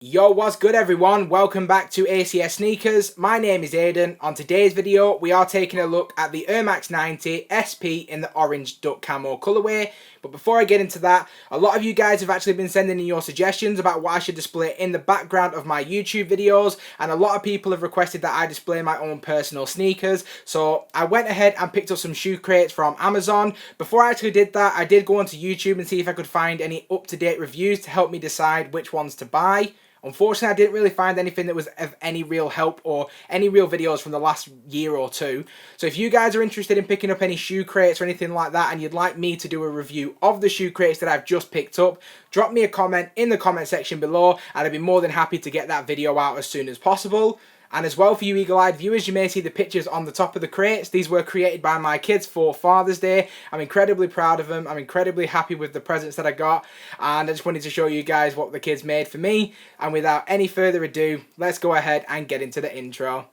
Yo, what's good everyone? Welcome back to ACS Sneakers. My name is Aidan. On today's video, we are taking a look at the Air Max 90 SP in the Orange Duck Camo colourway. But before I get into that, a lot of you guys have actually been sending in your suggestions about what I should display in the background of my YouTube videos, and a lot of people have requested that I display my own personal sneakers. So I went ahead and picked up some shoe crates from Amazon. Before I actually did that, I did go onto YouTube and see if I could find any up-to-date reviews to help me decide which ones to buy. Unfortunately, I didn't really find anything that was of any real help or any real videos from the last year or two. So if you guys are interested in picking up any shoe crates or anything like that, and you'd like me to do a review of the shoe crates that I've just picked up, drop me a comment in the comment section below and I'd be more than happy to get that video out as soon as possible. And as well, for you eagle-eyed viewers, you may see the pictures on the top of the crates. These were created by my kids for Father's Day. I'm incredibly proud of them. I'm incredibly happy with the presents that I got. And I just wanted to show you guys what the kids made for me. And without any further ado, let's go ahead and get into the intro.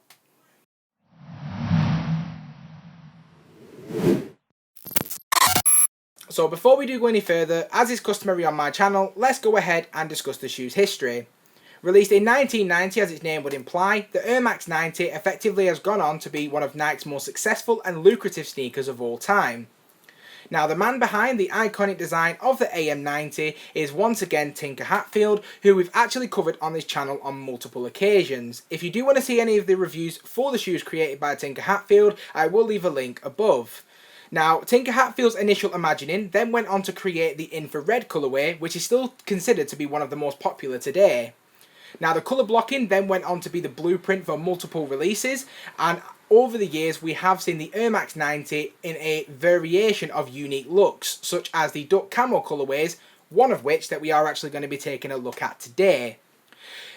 So before we do go any further, as is customary on my channel, let's go ahead and discuss the shoe's history. Released in 1990, as its name would imply, the Air Max 90 effectively has gone on to be one of Nike's most successful and lucrative sneakers of all time. Now, the man behind the iconic design of the AM90 is once again Tinker Hatfield, who we've actually covered on this channel on multiple occasions. If you do want to see any of the reviews for the shoes created by Tinker Hatfield, I will leave a link above. Now, Tinker Hatfield's initial imagining then went on to create the infrared colourway, which is still considered to be one of the most popular today. Now, the colour blocking then went on to be the blueprint for multiple releases, and over the years we have seen the Air Max 90 in a variation of unique looks, such as the Duck Camo colourways, one of which that we are actually going to be taking a look at today.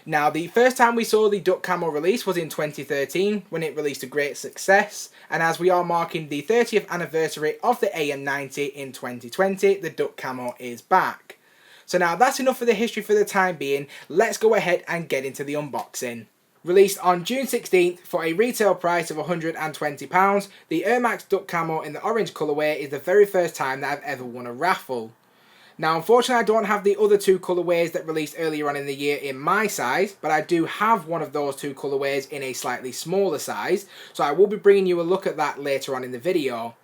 Now, the first time we saw the Duck Camo release was in 2013, when it released a great success, and as we are marking the 30th anniversary of the AM90 in 2020, the Duck Camo is back. So now that's enough for the history for the time being. Let's go ahead and get into the unboxing. Released on June 16th for a retail price of £120, the Air Max Duck Camo in the orange colourway is the very first time that I've ever won a raffle. Now, unfortunately, I don't have the other two colourways that released earlier on in the year in my size, but I do have one of those two colourways in a slightly smaller size, so I will be bringing you a look at that later on in the video.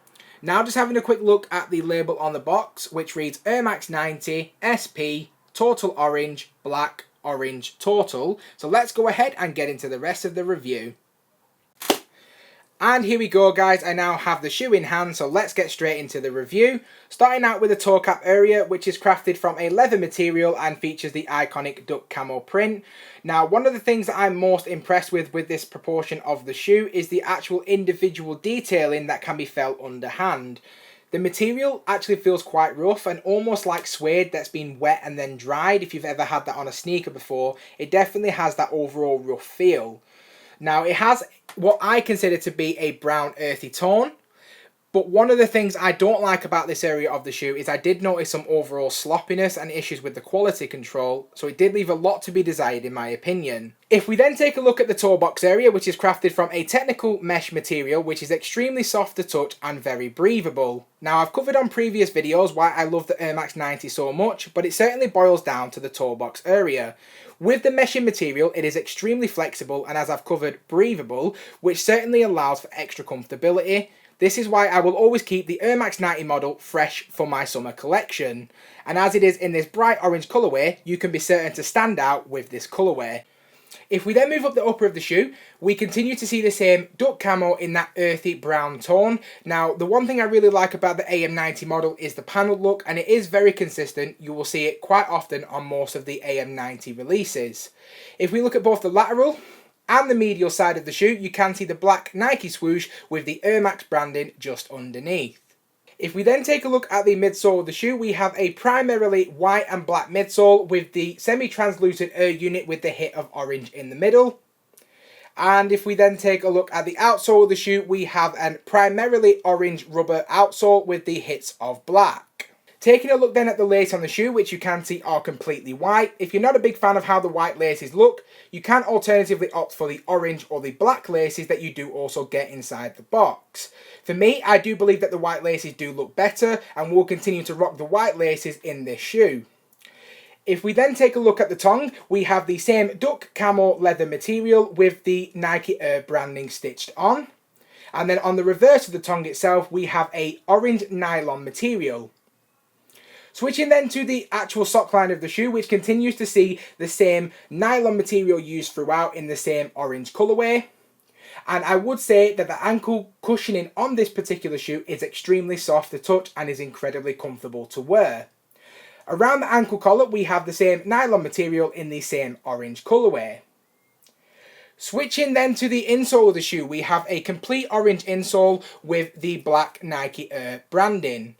Now, just having a quick look at the label on the box, which reads Air Max 90 SP Total Orange Black Orange Total. So let's go ahead and get into the rest of the review. And here we go, guys. I now have the shoe in hand, so let's get straight into the review. Starting out with the toe cap area, which is crafted from a leather material and features the iconic Duck Camo print. Now, one of the things that I'm most impressed with this proportion of the shoe is the actual individual detailing that can be felt underhand. The material actually feels quite rough and almost like suede that's been wet and then dried. If you've ever had that on a sneaker before, it definitely has that overall rough feel. Now, it has what I consider to be a brown earthy tone, but one of the things I don't like about this area of the shoe is I did notice some overall sloppiness and issues with the quality control, so it did leave a lot to be desired in my opinion. If we then take a look at the toe box area, which is crafted from a technical mesh material which is extremely soft to touch and very breathable. Now, I've covered on previous videos why I love the Air Max 90 so much, but it certainly boils down to the toe box area. With the meshing material, it is extremely flexible and, as I've covered, breathable, which certainly allows for extra comfortability. This is why I will always keep the Air Max 90 model fresh for my summer collection. And as it is in this bright orange colourway, you can be certain to stand out with this colourway. If we then move up the upper of the shoe, we continue to see the same Duck Camo in that earthy brown tone. Now, the one thing I really like about the AM90 model is the panelled look, and it is very consistent. You will see it quite often on most of the AM90 releases. If we look at both the lateral and the medial side of the shoe, you can see the black Nike swoosh with the Air Max branding just underneath. If we then take a look at the midsole of the shoe, we have a primarily white and black midsole with the semi-translucent air unit with the hit of orange in the middle. And if we then take a look at the outsole of the shoe, we have a primarily orange rubber outsole with the hits of black. Taking a look then at the lace on the shoe, which you can see are completely white. If you're not a big fan of how the white laces look, you can alternatively opt for the orange or the black laces that you do also get inside the box. For me, I do believe that the white laces do look better and will continue to rock the white laces in this shoe. If we then take a look at the tongue, we have the same duck camo leather material with the Nike Air branding stitched on. And then on the reverse of the tongue itself, we have a orange nylon material. Switching then to the actual sock line of the shoe, which continues to see the same nylon material used throughout in the same orange colourway. And I would say that the ankle cushioning on this particular shoe is extremely soft to touch and is incredibly comfortable to wear. Around the ankle collar, we have the same nylon material in the same orange colourway. Switching then to the insole of the shoe, we have a complete orange insole with the black Nike Air branding.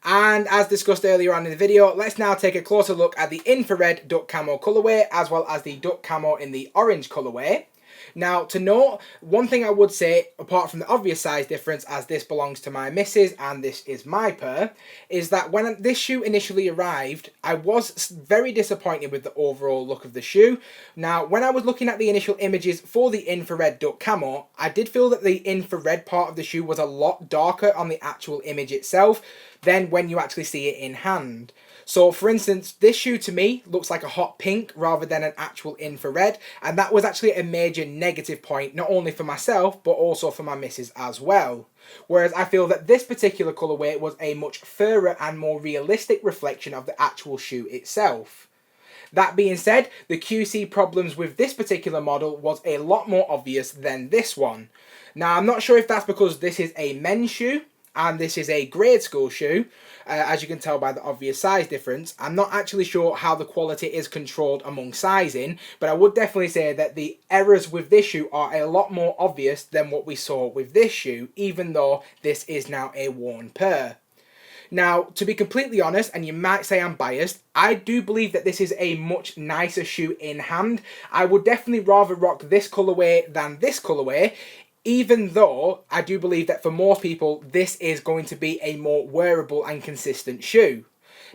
And as discussed earlier on in the video, let's now take a closer look at the infrared duck camo colourway as well as the duck camo in the orange colourway. Now, to note, one thing I would say, apart from the obvious size difference, as this belongs to my missus and this is my pair, is that when this shoe initially arrived, I was very disappointed with the overall look of the shoe. Now, when I was looking at the initial images for the infrared duck camo, I did feel that the infrared part of the shoe was a lot darker on the actual image itself than when you actually see it in hand. So for instance, this shoe to me looks like a hot pink rather than an actual infrared, and that was actually a major negative point, not only for myself, but also for my missus as well. Whereas I feel that this particular colourway was a much fairer and more realistic reflection of the actual shoe itself. That being said, the QC problems with this particular model was a lot more obvious than this one. Now, I'm not sure if that's because this is a men's shoe, and this is a grade school shoe, as you can tell by the obvious size difference. I'm not actually sure how the quality is controlled among sizing, but I would definitely say that the errors with this shoe are a lot more obvious than what we saw with this shoe, even though this is now a worn pair. Now, to be completely honest, and you might say I'm biased, I do believe that this is a much nicer shoe in hand. I would definitely rather rock this colourway than this colourway, even though I do believe that for more people, this is going to be a more wearable and consistent shoe.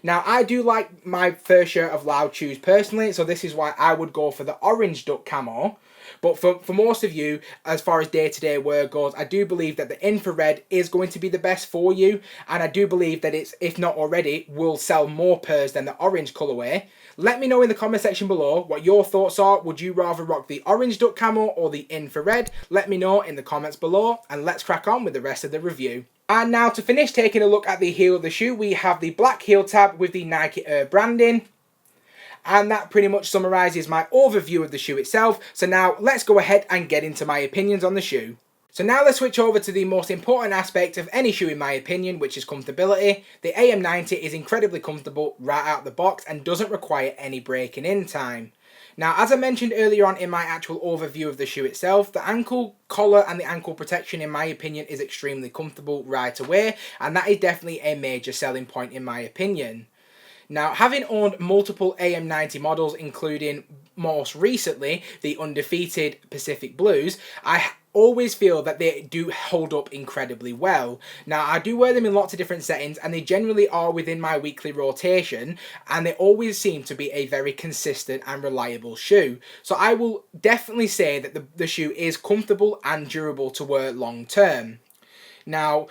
Now, I do like my fair share of loud shoes personally, so this is why I would go for the Orange Duck Camo. But for most of you, as far as day-to-day wear goes, I do believe that the infrared is going to be the best for you, and I do believe that it's, if not already, will sell more pairs than the orange colourway. Let me know in the comment section below what your thoughts are. Would you rather rock the Orange Duck Camo or the infrared? Let me know in the comments below, and let's crack on with the rest of the review. And now to finish taking a look at the heel of the shoe, we have the black heel tab with the Nike Air branding. And that pretty much summarises my overview of the shoe itself. So now let's go ahead and get into my opinions on the shoe. So now let's switch over to the most important aspect of any shoe in my opinion, which is comfortability. The AM90 is incredibly comfortable right out the box and doesn't require any breaking in time. Now, as I mentioned earlier on in my actual overview of the shoe itself, the ankle collar and the ankle protection in my opinion is extremely comfortable right away, and that is definitely a major selling point in my opinion. Now, having owned multiple AM90 models, including most recently the undefeated Pacific Blues, I always feel that they do hold up incredibly well. Now, I do wear them in lots of different settings, and they generally are within my weekly rotation, and they always seem to be a very consistent and reliable shoe. So I will definitely say that the shoe is comfortable and durable to wear long term. Now,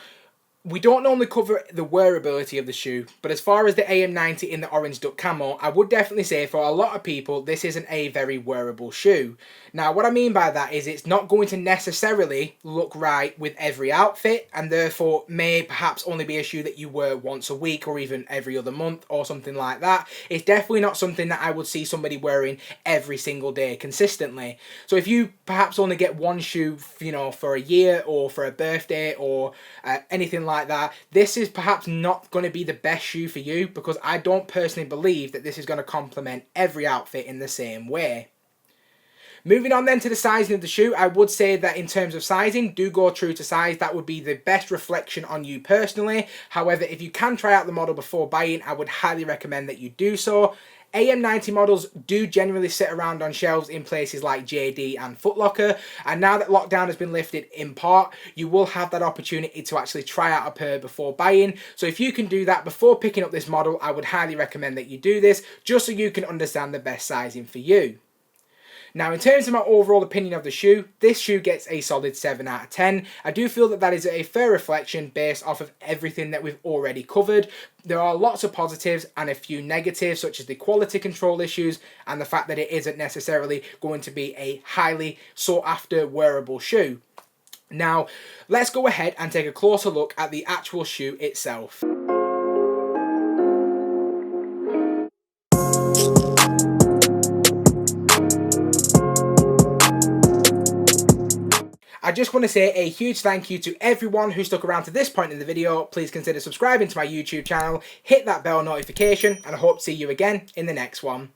we don't normally cover the wearability of the shoe, but as far as the AM90 in the Orange Duck Camo, I would definitely say for a lot of people, this isn't a very wearable shoe. Now, what I mean by that is it's not going to necessarily look right with every outfit, and therefore may perhaps only be a shoe that you wear once a week or even every other month or something like that. It's definitely not something that I would see somebody wearing every single day consistently. So if you perhaps only get one shoe, you know, for a year or for a birthday or anything like that, this is perhaps not going to be the best shoe for you, because I don't personally believe that this is going to complement every outfit in the same way. Moving on then to the sizing of the shoe, I would say that in terms of sizing, do go true to size. That would be the best reflection on you personally. However, if you can try out the model before buying, I would highly recommend that you do so. AM90 models do generally sit around on shelves in places like JD and Foot Locker, and now that lockdown has been lifted in part, you will have that opportunity to actually try out a pair before buying. So if you can do that before picking up this model, I would highly recommend that you do this, just so you can understand the best sizing for you. Now, in terms of my overall opinion of the shoe, this shoe gets a solid 7 out of 10. I do feel that that is a fair reflection based off of everything that we've already covered. There are lots of positives and a few negatives, such as the quality control issues and the fact that it isn't necessarily going to be a highly sought after wearable shoe. Now, let's go ahead and take a closer look at the actual shoe itself. I just want to say a huge thank you to everyone who stuck around to this point in the video. Please consider subscribing to my YouTube channel, hit that bell notification, and I hope to see you again in the next one.